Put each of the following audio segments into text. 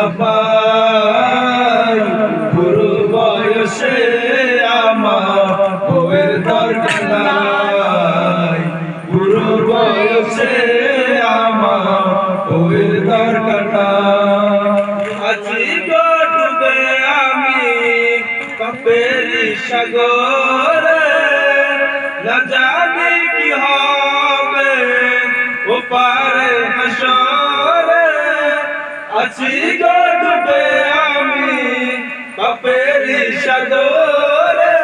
না পাই, বুড়ো বয়সে আমার বউয়ের দরকার নাই, বুড়ো বয়সে আমার বউয়ের দরকার নাই। আজি গো ডুবে আমি পাপের সাগরে, না জানি কি হবে ওপারে হাসরে। আছি গো ডুবে আমি পাপের সাগরে,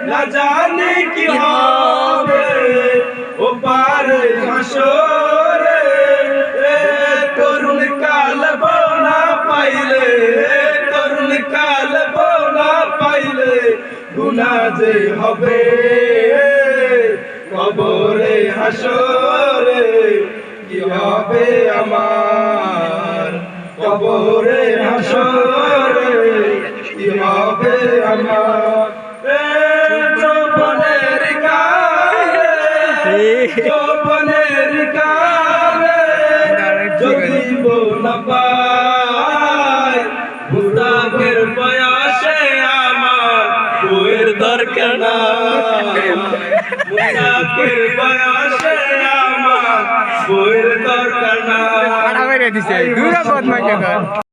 না জানি কি হবে ওপারে হাসরে। তরুণ কাল বোনা পাইলে, তরুণ কাল বোনা পাইলে গুনাহ যে হবে কবরে হাসরে। কি হবে আমার কবরে হাসরে, কি হবে আমার। যৌবনের কালে, যৌবনের কালে যদি না পাই, মুস্তাকের বয়সে আমার বউয়ের দরকার নাই, মুস্তাকের বয়সে আমার বউয়ের দরকার নাই।